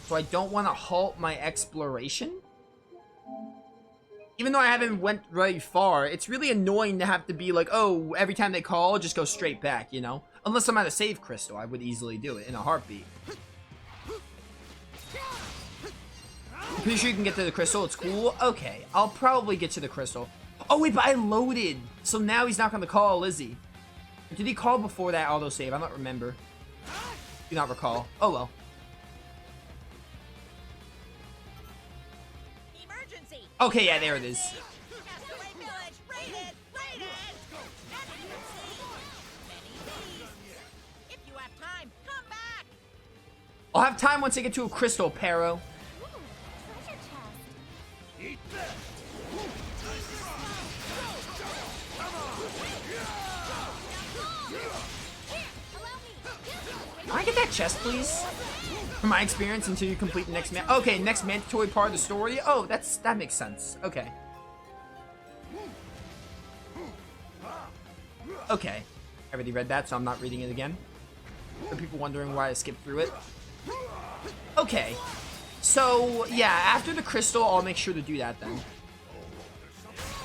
So I don't want to halt my exploration. Even though I haven't went very far, it's really annoying to have to be like, oh, every time they call, just go straight back, you know? Unless I'm at a save crystal, I would easily do it in a heartbeat. I'm pretty sure you can get to the crystal, it's cool. Okay, I'll probably get to the crystal. Oh wait, but I loaded! So now he's not gonna call, is he? Did he call before that autosave? I don't remember. Do not recall. Oh well. Okay, yeah, there it is. I'll have time once I get to a crystal, Pero. Can I get that chest, please? From my experience until you complete the next okay, next mandatory part of the story. Oh, that makes sense. Okay. Okay. I already read that, so I'm not reading it again. For people wondering why I skipped through it. Okay. So, yeah, after the crystal, I'll make sure to do that then.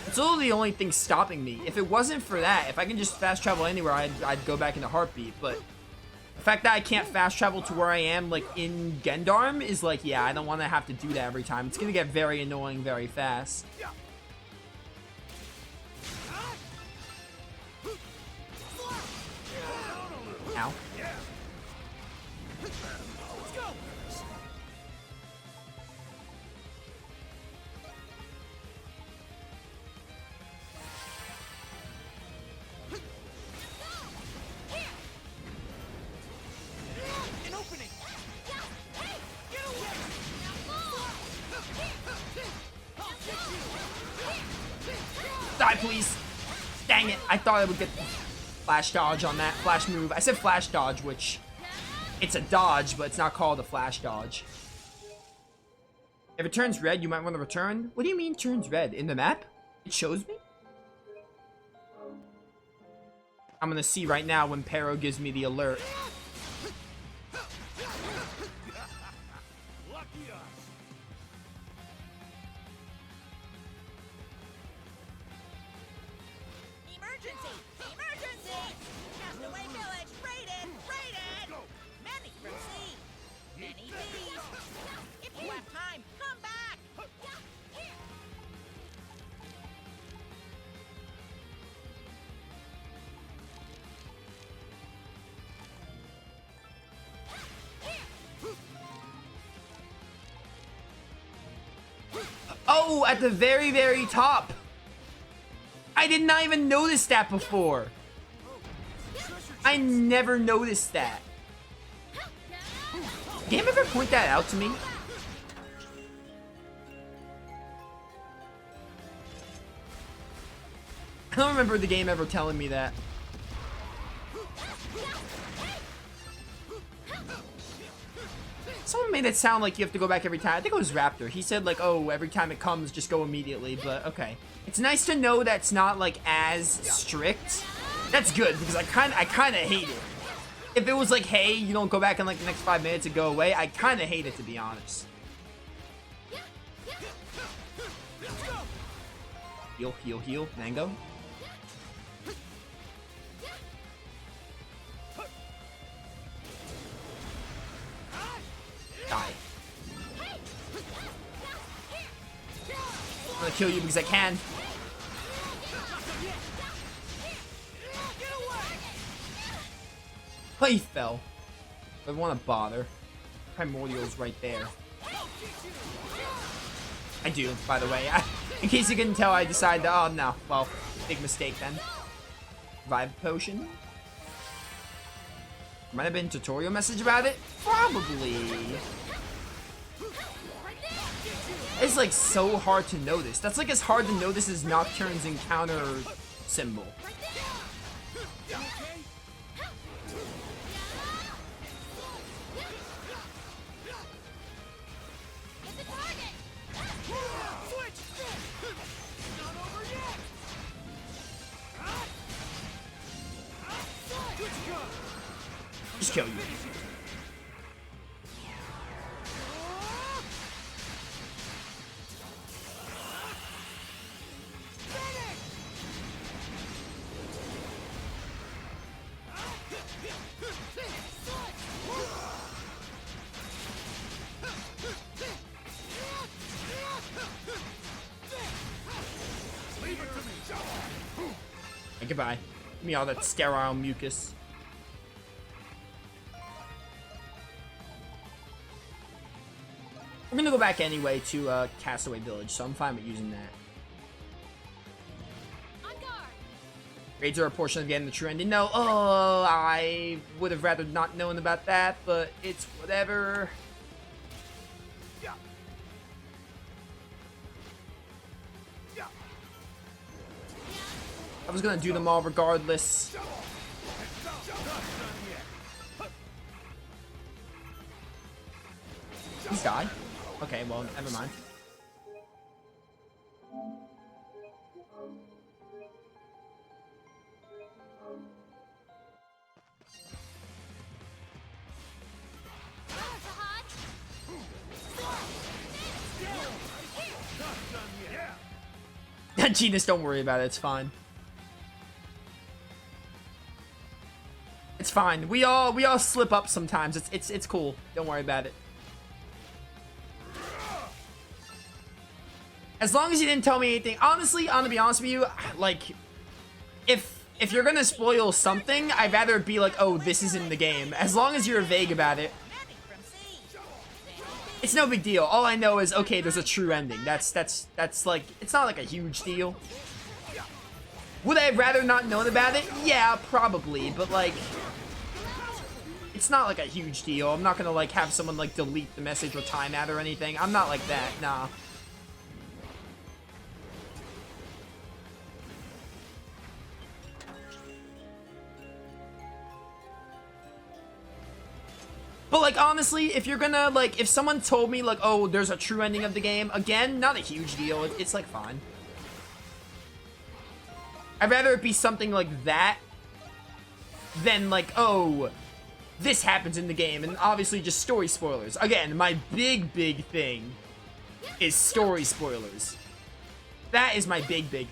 It's literally the only thing stopping me. If it wasn't for that, if I can just fast travel anywhere, I'd go back into Heartbeat, but the fact that I can't fast travel to where I am, like, in Gendarme is like, yeah, I don't want to have to do that every time. It's gonna get very annoying very fast. Ow. Die, please. Dang it. I thought I would get flash dodge on that flash move. I said flash dodge, which it's a dodge, but it's not called a flash dodge. If it turns red, you might want to return. What do you mean turns red? In the map? It shows me? I'm gonna see right now when Pero gives me the alert. Oh, at the very, very top. I did not even notice that before. I never noticed that. Did game ever point that out to me? I don't remember the game ever telling me that. Someone made it sound like you have to go back every time. I think it was Raptor. He said like, oh, every time it comes, just go immediately. But okay. It's nice to know that's not like as strict. That's good because I kind of hate it. If it was like, hey, you don't go back in like the next 5 minutes and go away, I kind of hate it, to be honest. Heal, heal, heal. Mango. Die. I'm gonna kill you because I can. Oh, he fell. I want to bother. Primordial's right there. I do, by the way. In case you couldn't tell, I decided to, oh no, well, big mistake then. Revive potion. Might have been a tutorial message about it? Probably. It's like so hard to notice. That's like as hard to notice as Nocturne's encounter symbol. Just kill you. goodbye. Give me all that sterile mucus. We're gonna go back anyway to Castaway Village, so I'm fine with using that. Raids are a portion of getting the true ending. No, oh, I would have rather not known about that, but it's whatever. I was gonna do them all regardless. He's died. Okay, well, never mind. Genus, don't worry about it. It's fine. It's fine. We all slip up sometimes. It's cool. Don't worry about it. As long as you didn't tell me anything. Honestly, I'm gonna be honest with you, like, if you're gonna spoil something, I'd rather it be like, oh, this is in the game. As long as you're vague about it, it's no big deal. All I know is, okay, there's a true ending. That's like, it's not like a huge deal. Would I have rather not known about it? Yeah, probably, but like, it's not like a huge deal. I'm not gonna like have someone like delete the message or timeout or anything. I'm not like that, nah. But, like, honestly, if you're gonna, like, if someone told me, like, oh, there's a true ending of the game, again, not a huge deal. It's like, fine. I'd rather it be something like that than, like, oh, this happens in the game. And obviously just story spoilers. Again, my big thing is story spoilers. That is my big thing.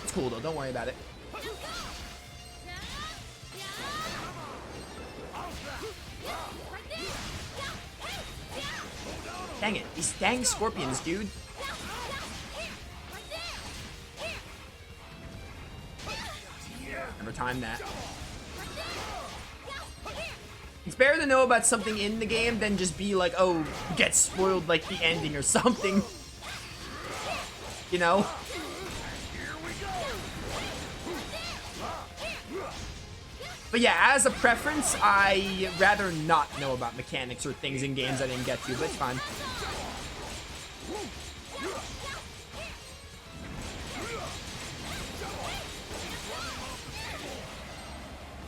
It's cool, though. Don't worry about it. Dang it, these dang scorpions, dude. Never timed that. It's better to know about something in the game than just be like, oh, get spoiled like the ending or something. You know? But yeah, as a preference, I rather not know about mechanics or things in games I didn't get to, but it's fine.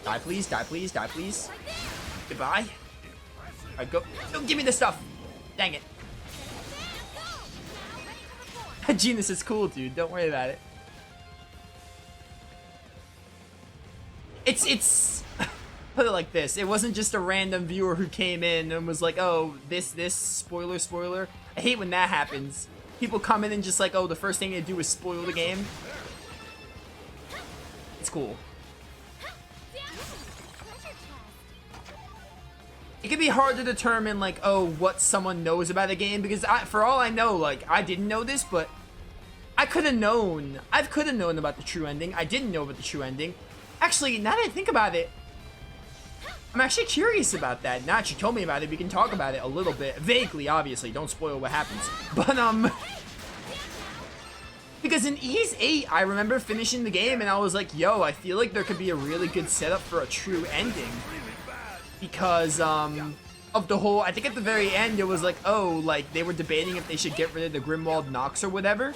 Die please, die please, die please. Goodbye. Alright, go. No, give me the stuff. Dang it. Genus is cool, dude. Don't worry about it. It's put it like this. It wasn't just a random viewer who came in and was like, oh, this, spoiler. I hate when that happens. People come in and just like, oh, the first thing they do is spoil the game. It's cool. It can be hard to determine, like, oh, what someone knows about the game, because for all I know, like, I didn't know this, but I could have known. I could have known about the true ending. I didn't know about the true ending. Actually, now that I think about it, I'm actually curious about that. Now that you told me about it, we can talk about it a little bit. Vaguely, obviously. Don't spoil what happens. But, because in Ys 8, I remember finishing the game, and I was like, yo, I feel like there could be a really good setup for a true ending. Because, of the whole, I think at the very end, it was like, oh, like, they were debating if they should get rid of the Grimwald Nox or whatever.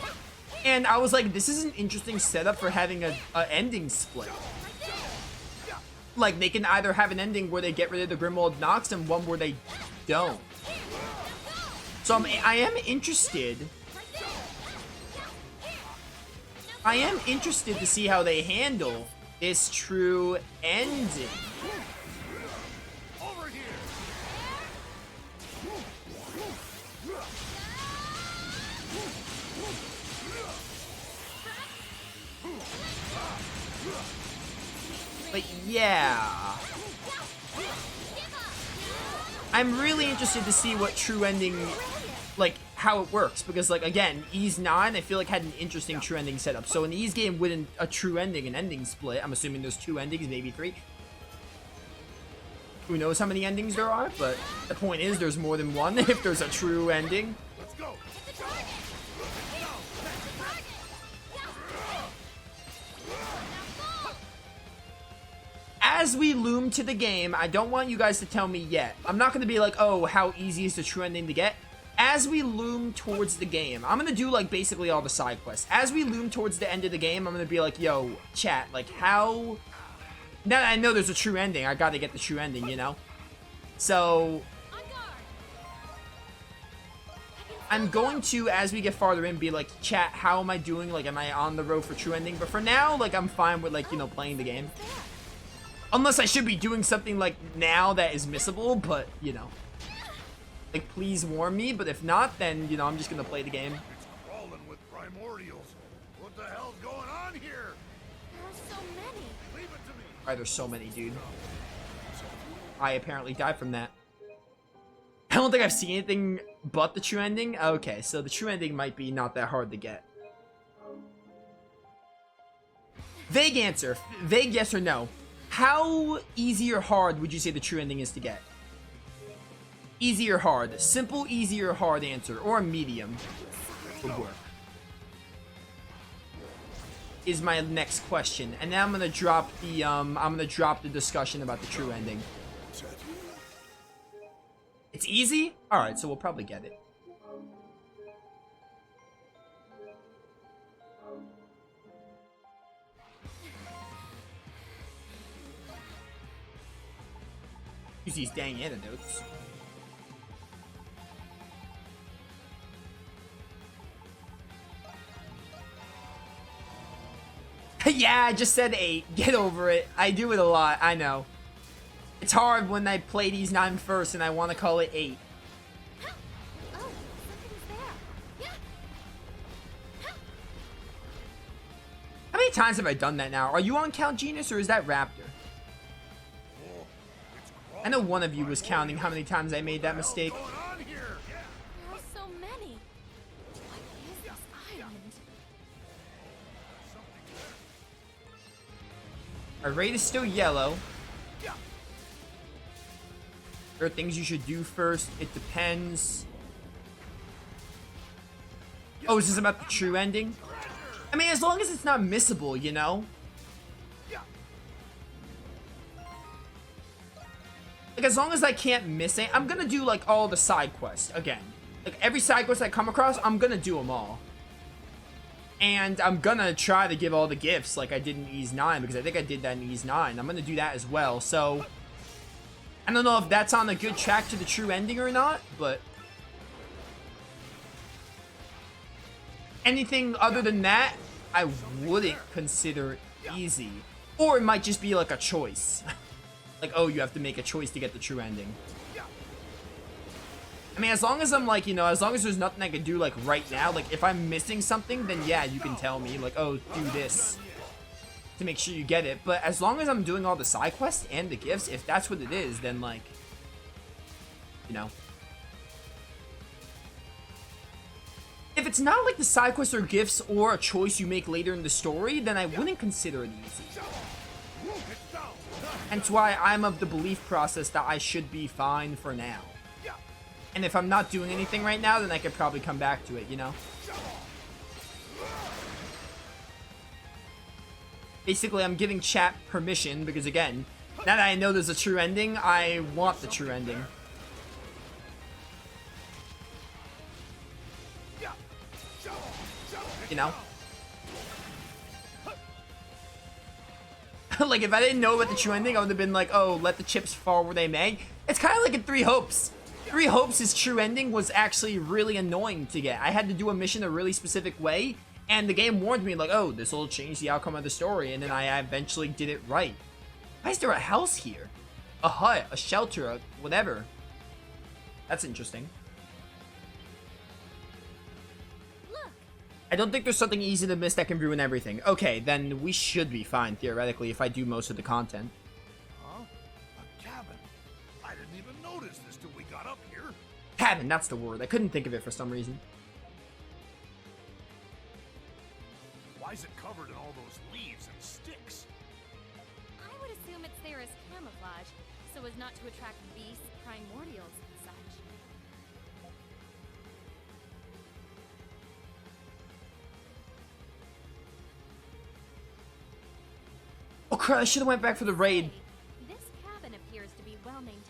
And I was like, this is an interesting setup for having a ending split. Like, they can either have an ending where they get rid of the Grimwald Nox and one where they don't. So I am interested. I am interested to see how they handle this true ending. But yeah, I'm really interested to see what true ending, like, how it works, because like again, Ys 9 I feel like had an interesting true ending setup. So in Ys game with a true ending, an ending split, I'm assuming there's 2 endings, maybe 3. Who knows how many endings there are, but the point is there's more than one if there's a true ending. Let's go. As we loom to the game, I don't want you guys to tell me yet. I'm not going to be like, oh, how easy is the true ending to get? As we loom towards the game, I'm going to do like basically all the side quests. As we loom towards the end of the game, I'm going to be like, yo, chat, like how... Now that I know there's a true ending, I got to get the true ending, you know? So... I'm going to, as we get farther in, be like, chat, how am I doing? Like, am I on the road for true ending? But for now, like, I'm fine with, like, you know, playing the game. Unless I should be doing something like now that is missable, but, you know. Like, please warn me, but if not, then, you know, I'm just gonna play the game. It's crawling with primordials. What the hell's going on here? There are so many. Leave it to me. Why there's so many, dude. I apparently died from that. I don't think I've seen anything but the true ending. Okay, so the true ending might be not that hard to get. Vague answer. Vague yes or no. How easy or hard would you say the true ending is to get? Easy or hard? Simple, easy, or hard answer, or a medium would work. Is my next question, and now I'm gonna drop the discussion about the true ending. It's easy? All right, so we'll probably get it. Use these dang antidotes. Yeah, I just said 8. Get over it. I do it a lot. I know. It's hard when I play these 9 first and I want to call it 8. Oh, something's there. How many times have I done that now? Are you on Count Genius or is that Raptor? Oh, it's crawling. I know one of you was counting how many times I made that mistake. What's going on here? There are so many. What is this island? Our rate is still yellow. There are things you should do first. It depends. Oh, is this about the true ending? I mean, as long as it's not missable, you know? Like, as long as I can't miss it, I'm gonna do, like, all the side quests again. Like, every side quest I come across, I'm gonna do them all. And I'm gonna try to give all the gifts like I did in Ys 9, because I think I did that in Ys 9. I'm gonna do that as well, so... I don't know if that's on a good track to the true ending or not, but... Anything other than that, I wouldn't consider easy. Or it might just be like a choice. Like, oh, you have to make a choice to get the true ending. I mean, as long as I'm like, you know, as long as there's nothing I can do like right now, like if I'm missing something, then yeah, you can tell me like, oh, do this to make sure you get it. But as long as I'm doing all the side quests and the gifts, if that's what it is, then like, you know. If it's not like the side quests or gifts or a choice you make later in the story, then I wouldn't consider it easy. Hence why I'm of the belief process that I should be fine for now. And if I'm not doing anything right now, then I could probably come back to it, you know? Basically, I'm giving chat permission because, again, now that I know there's a true ending, I want the true ending. You know? Like, if I didn't know about the true ending, I would have been like, oh, let the chips fall where they may. It's kind of like in 3 Hopes. 3 Hopes' true ending was actually really annoying to get. I had to do a mission a really specific way, and the game warned me, like, oh, this will change the outcome of the story, and then I eventually did it right. Why is there a house here? A hut, a shelter, a whatever. That's interesting. Look. I don't think there's something easy to miss that can ruin everything. Okay, then we should be fine, theoretically, if I do most of the content. Huh? A cabin. I didn't even notice this till we got up here. Cabin, that's the word. I couldn't think of it for some reason. Why is it covered in all those leaves and sticks? I would assume it's there as camouflage, so as not to attract beasts, primordials, and such. Oh crap, I should have went back for the raid. Hey, this cabin appears to be well maintained.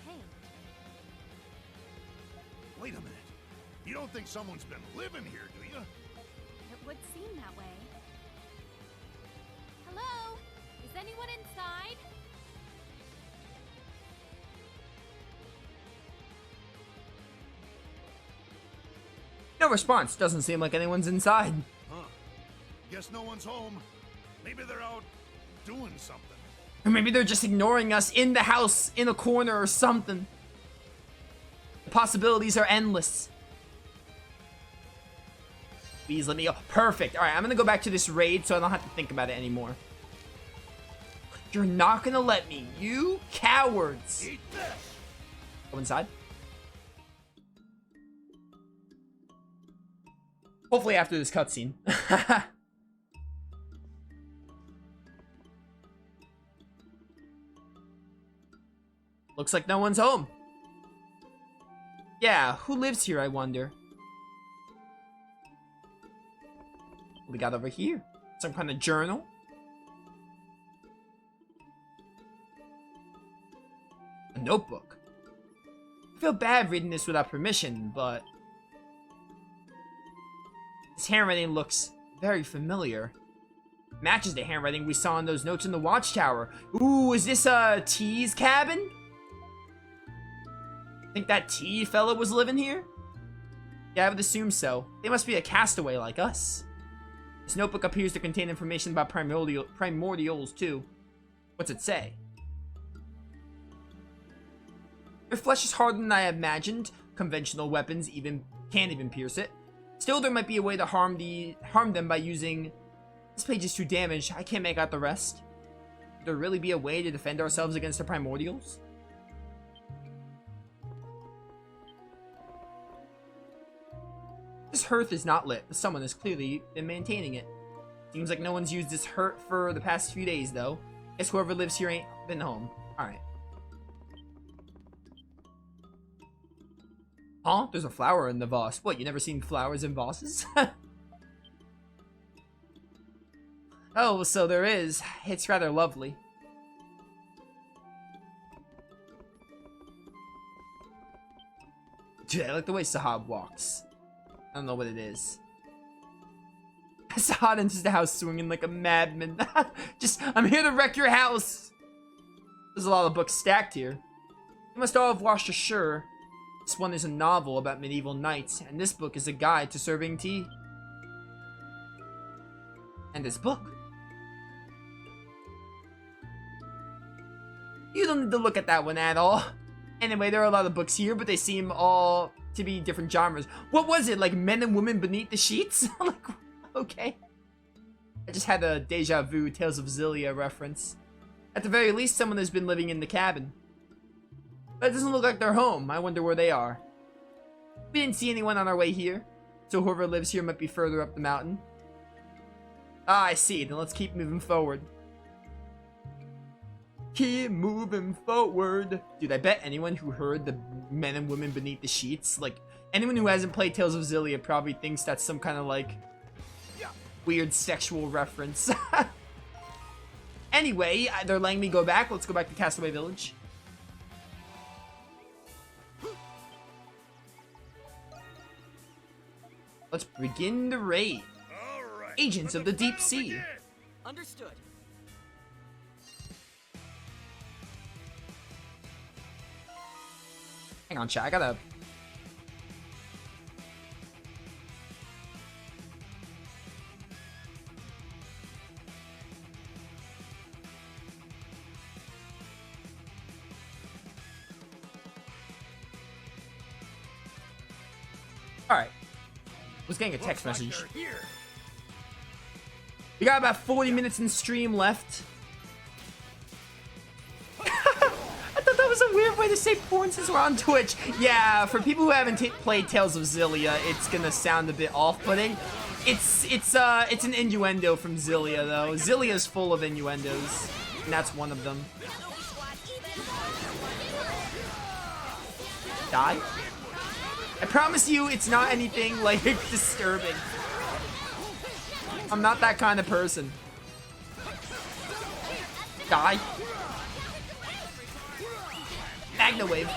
Wait a minute. You don't think someone's been living here, do you? It would seem that way. Hello? Is anyone inside? No response. Doesn't seem like anyone's inside. Huh. Guess no one's home. Maybe they're out doing something. Or maybe they're just ignoring us in the house, in a corner or something. The possibilities are endless. Please let me go. Perfect. Alright, I'm gonna go back to this raid so I don't have to think about it anymore. You're not gonna let me, you cowards. Eat this! Go inside. Hopefully after this cutscene. Looks like no one's home. Yeah, who lives here, I wonder? What we got over here? Some kind of journal? A notebook. I feel bad reading this without permission, but this handwriting looks very familiar. Matches the handwriting we saw in those notes in the watchtower. Ooh, is this T's cabin? Think that T fella was living here? Yeah, I would assume so. They must be a castaway like us. This notebook appears to contain information about primordials too. What's it say? Their flesh is harder than I imagined. Conventional weapons can't even pierce it. Still, there might be a way to harm them by using... This page is too damaged. I can't make out the rest. Could there really be a way to defend ourselves against the primordials? This hearth is not lit, but someone has clearly been maintaining it. Seems like no one's used this hearth for the past few days, though. Guess whoever lives here ain't been home. Alright. Huh? There's a flower in the vase. What, you never seen flowers in vases? Oh, so there is. It's rather lovely. Dude, I like the way Sahab walks. I don't know what it is. Sahab enters the house swinging like a madman. Just, I'm here to wreck your house. There's a lot of books stacked here. You must all have washed ashore. This one is a novel about medieval knights, and this book is a guide to serving tea. And this book. You don't need to look at that one at all. Anyway, there are a lot of books here, but they seem all to be different genres. What was it, like Men and Women Beneath the Sheets? Like, okay. I just had a deja vu Tales of Xillia reference. At the very least, someone has been living in the cabin. But it doesn't look like they're home. I wonder where they are. We didn't see anyone on our way here, so whoever lives here might be further up the mountain. Ah, I see. Then let's keep moving forward. Keep moving forward. Dude, I bet anyone who heard the Men and Women Beneath the Sheets, like, anyone who hasn't played Tales of Xillia probably thinks that's some kind of, like, weird sexual reference. Anyway, they're letting me go back. Let's go back to Castaway Village. Let's begin the raid. All right. Agents of the Deep Sea. Understood. Hang on, chat. I gotta... Alright. Was getting a text Looks like message. they're here. We got about 40 minutes in stream left. I thought that was a weird way to say porn since we're on Twitch. Yeah, for people who haven't played Tales of Xillia, it's gonna sound a bit off-putting. It's an innuendo from Xillia, though. Xillia's full of innuendos, and that's one of them. Die? I promise you, it's not anything, like, disturbing. I'm not that kind of person. Die. Magna Wave.